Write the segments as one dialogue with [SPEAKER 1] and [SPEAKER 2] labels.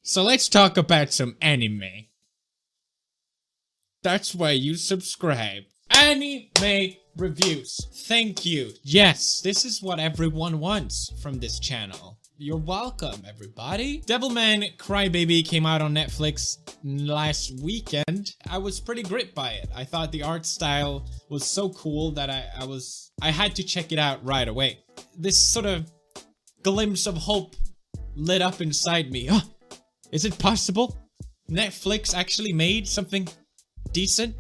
[SPEAKER 1] So let's talk about some anime. That's why you subscribe. Anime reviews. Thank you. Yes, this is what everyone wants from this channel. You're welcome, everybody. Devilman Crybaby came out on Netflix last weekend. I was pretty gripped by it. I thought the art style was so cool that I had to check it out right away. This sort of glimpse of hope lit up inside me. Oh, is it possible? Netflix actually made something decent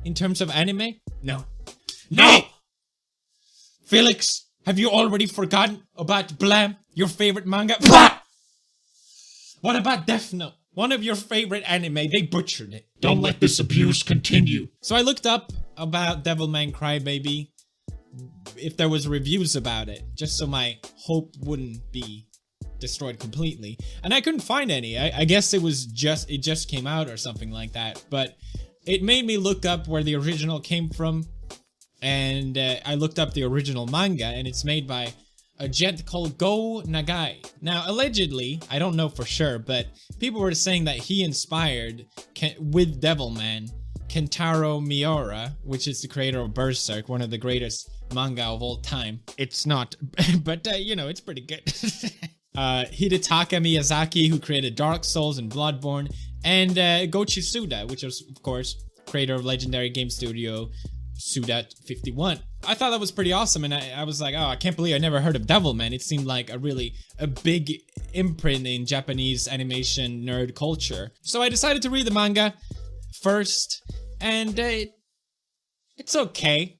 [SPEAKER 1] in terms of anime? No. No! Felix, have you already forgotten about Blam, your favorite manga? Blah! What about Death Note? One of your favorite anime, they butchered it.
[SPEAKER 2] Don't let this abuse continue.
[SPEAKER 1] So I looked up about Devilman Crybaby, if there was reviews about it, just so my hope wouldn't be destroyed completely. And I couldn't find any. I guess it just came out or something like that. But it made me look up where the original came from. And I looked up the original manga, and it's made by a gent called Go Nagai. Now, allegedly, I don't know for sure, but people were saying that he inspired, with Devilman, Kentaro Miura, which is the creator of Berserk, one of the greatest manga of all time. It's not, but you know, it's pretty good. Hidetaka Miyazaki, who created Dark Souls and Bloodborne, and Goichi Suda, which was, of course, creator of legendary game studio Suda 51. I thought that was pretty awesome, and I was like, oh, I can't believe I never heard of Devilman. It seemed like a big imprint in Japanese animation nerd culture. So I decided to read the manga first, and it's okay.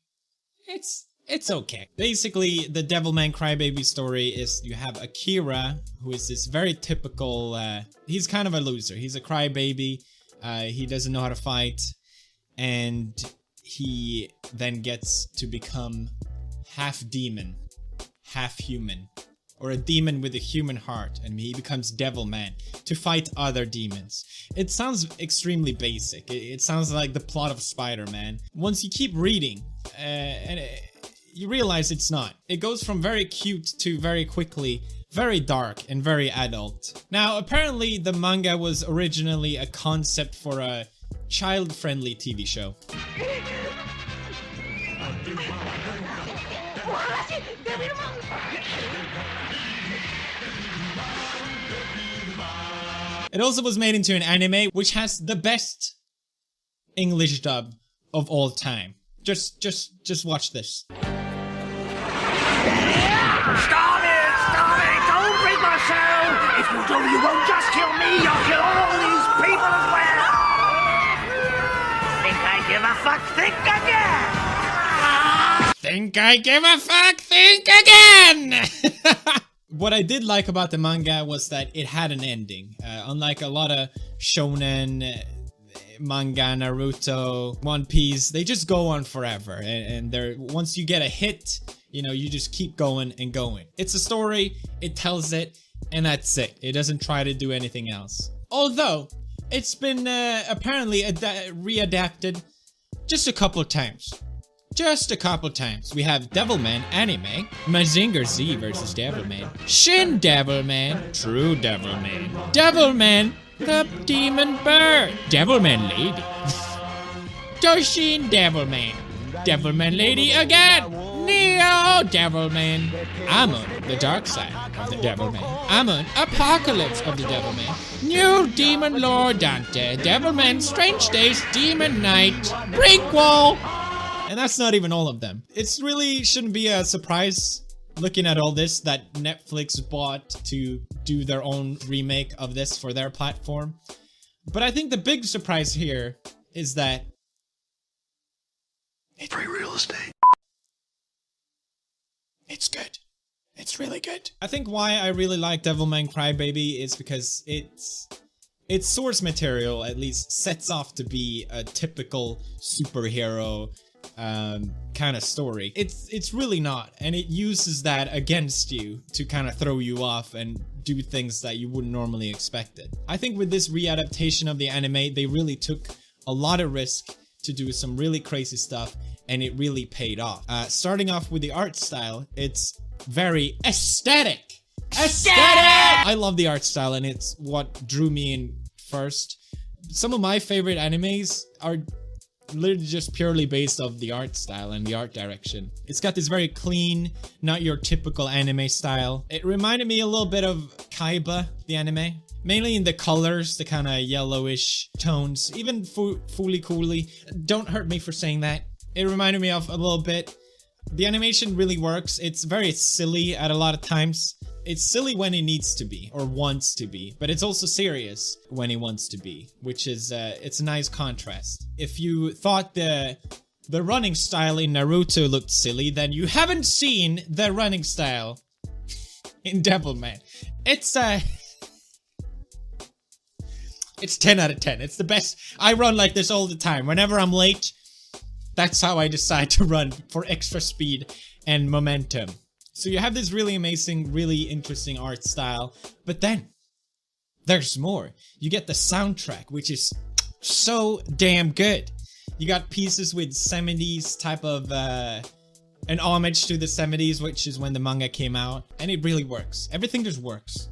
[SPEAKER 1] It's okay. Basically, the Devilman Crybaby story is you have Akira, who is this very typical, he's kind of a loser. He's a crybaby, he doesn't know how to fight, and he then gets to become half demon, half human, or a demon with a human heart, and he becomes Devilman to fight other demons. It sounds extremely basic. It sounds like the plot of Spider-Man. Once you keep reading, you realize it's not. It goes from very cute to very quickly very dark and very adult. Now, apparently the manga was originally a concept for a child-friendly TV show. It also was made into an anime, which has the best English dub of all time. Just watch this.
[SPEAKER 3] Stop it! Don't break my soul! If you do, you won't just kill me, you'll kill all these people as well! Think I give a fuck? Think again!
[SPEAKER 1] Think I give a fuck? Think again! What I did like about the manga was that it had an ending. Unlike a lot of shonen manga, Naruto, One Piece, they just go on forever. And they're, once you get a hit, you know, you just keep going and going. It's a story, it tells it, and that's it. It doesn't try to do anything else. Although, it's been apparently readapted just a couple of times. Just a couple times. We have Devilman anime, Mazinger Z versus Devilman, Shin Devilman, True Devilman, Devilman, the Demon Bird, Devilman Lady, Toshin Devilman, Devilman Lady again, Neo Devilman, Amon, the dark side of the Devilman, Amon, Apocalypse of the Devilman, New Demon Lord Dante, Devilman Strange Days, Demon Knight, Prequel. And that's not even all of them. It's really shouldn't be a surprise looking at all this that Netflix bought to do their own remake of this for their platform. But I think the big surprise here is that it's free real estate. It's good. It's really good. I think why I really like Devilman Crybaby is because its source material at least sets off to be a typical superhero kind of story. It's really not, and it uses that against you to kind of throw you off and do things that you wouldn't normally expect it. I think with this readaptation of the anime, they really took a lot of risk to do some really crazy stuff, and it really paid off. Starting off with the art style, it's very aesthetic. aesthetic! I love the art style, and it's what drew me in first. Some of my favorite animes are literally just purely based off the art style and the art direction. It's got this very clean, not your typical anime style. It reminded me a little bit of Kaiba, the anime. Mainly in the colors, the kind of yellowish tones. Even Fooly Cooly. Don't hurt me for saying that. It reminded me of a little bit. The animation really works. It's very silly at a lot of times. It's silly when it needs to be, or wants to be, but it's also serious when it wants to be, which is, it's a nice contrast. If you thought the running style in Naruto looked silly, then you haven't seen the running style in Devilman. It's 10 out of 10. It's the best. I run like this all the time. Whenever I'm late, that's how I decide to run, for extra speed and momentum. So you have this really amazing, really interesting art style, but then there's more. You get the soundtrack, which is so damn good. You got pieces with 70s type of, an homage to the 70s, which is when the manga came out, and it really works. Everything just works.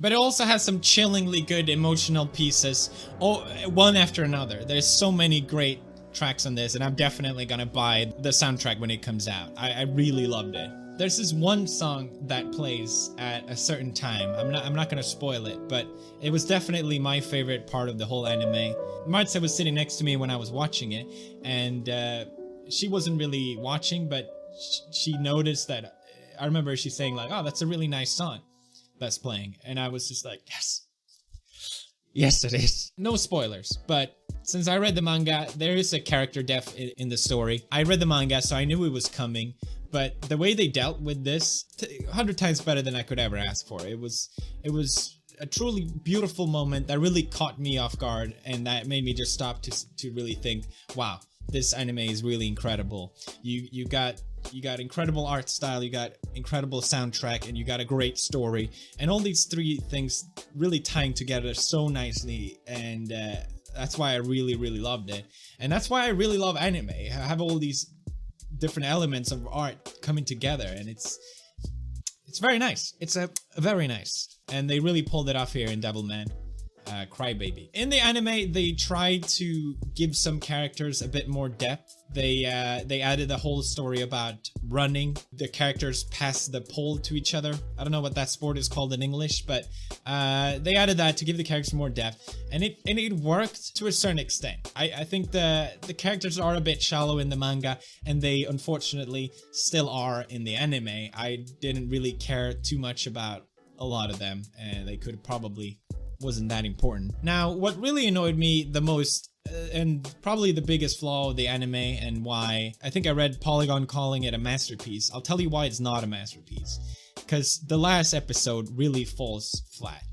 [SPEAKER 1] But it also has some chillingly good emotional pieces, one after another. There's so many great tracks on this, and I'm definitely gonna buy the soundtrack when it comes out. I really loved it. There's this one song that plays at a certain time. I'm not gonna spoil it, but it was definitely my favorite part of the whole anime. Martha was sitting next to me when I was watching it, and she wasn't really watching, but she noticed that. I remember she saying like, "Oh, that's a really nice song that's playing," and I was just like, "Yes, yes, it is." No spoilers, but since I read the manga, there is a character death in the story. I read the manga, so I knew it was coming, but the way they dealt with this, 100 times better than I could ever ask for. It was a truly beautiful moment that really caught me off guard, and that made me just stop to really think, wow, this anime is really incredible. You got incredible art style, you got incredible soundtrack, and you got a great story, and all these three things really tying together so nicely, and that's why I really, really loved it. And that's why I really love anime. I have all these different elements of art coming together, and it's very nice. It's a very nice, and they really pulled it off here in Devilman Crybaby. In the anime, they tried to give some characters a bit more depth. They added the whole story about running. The characters pass the pole to each other. I don't know what that sport is called in English, but they added that to give the characters more depth, and it worked to a certain extent. I think the characters are a bit shallow in the manga, and they unfortunately still are in the anime. I didn't really care too much about a lot of them, and they could probably wasn't that important. Now, what really annoyed me the most, and probably the biggest flaw of the anime, and why I think I read Polygon calling it a masterpiece. I'll tell you why it's not a masterpiece. Because the last episode really falls flat.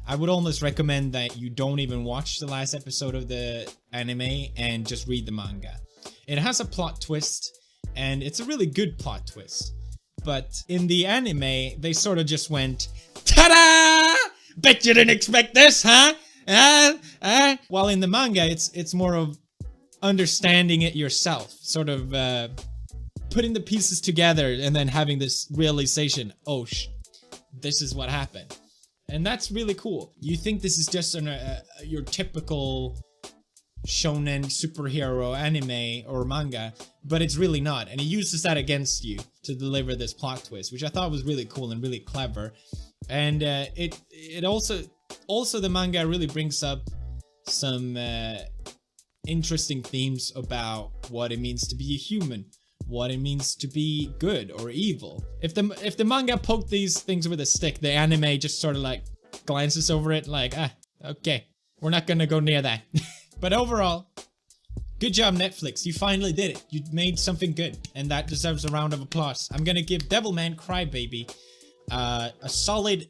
[SPEAKER 1] I would almost recommend that you don't even watch the last episode of the anime and just read the manga. It has a plot twist, and it's a really good plot twist. But in the anime, they sort of just went, ta-da! Bet you didn't expect this, huh? While in the manga, it's more of understanding it yourself, sort of putting the pieces together and then having this realization, oh, this is what happened. And that's really cool. You think this is just your typical shonen superhero anime or manga, but it's really not. And he uses that against you to deliver this plot twist, which I thought was really cool and really clever. And it also the manga really brings up some interesting themes about what it means to be a human, what it means to be good or evil. If the manga poked these things with a stick, the anime just sort of like glances over it like, okay, we're not gonna go near that. But overall, good job, Netflix. You finally did it. You made something good, and that deserves a round of applause. I'm gonna give Devilman Crybaby a solid.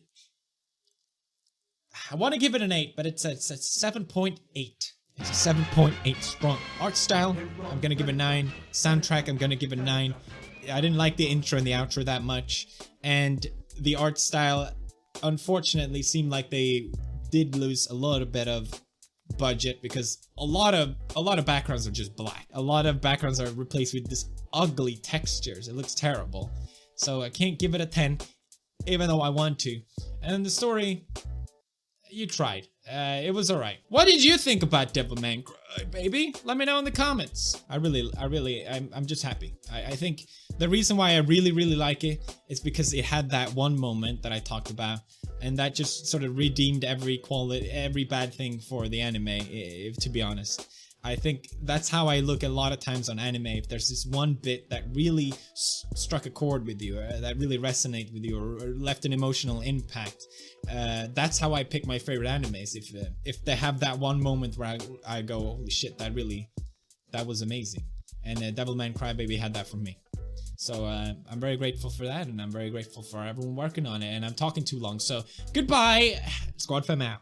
[SPEAKER 1] I want to give it an 8, but it's a 7.8. It's a 7.8 strong. Art style, I'm gonna give a 9. Soundtrack, I'm gonna give a 9. I didn't like the intro and the outro that much, and the art style, unfortunately, seemed like they did lose a little bit of budget, because a lot of backgrounds are just black. A lot of backgrounds are replaced with this ugly textures. It looks terrible. So I can't give it a 10, even though I want to. And the story, you tried. It was alright. What did you think about Devilman Crybaby? Let me know in the comments. I'm just happy. I think the reason why I really like it is because it had that one moment that I talked about, and that just sort of redeemed every bad thing for the anime, to be honest. I think that's how I look a lot of times on anime. If there's this one bit that really struck a chord with you, that really resonated with you, or left an emotional impact, that's how I pick my favorite animes. If they have that one moment where I go, holy shit, that was amazing. And Devilman Crybaby had that for me. So I'm very grateful for that, and I'm very grateful for everyone working on it. And I'm talking too long, so goodbye. Squad Fam out.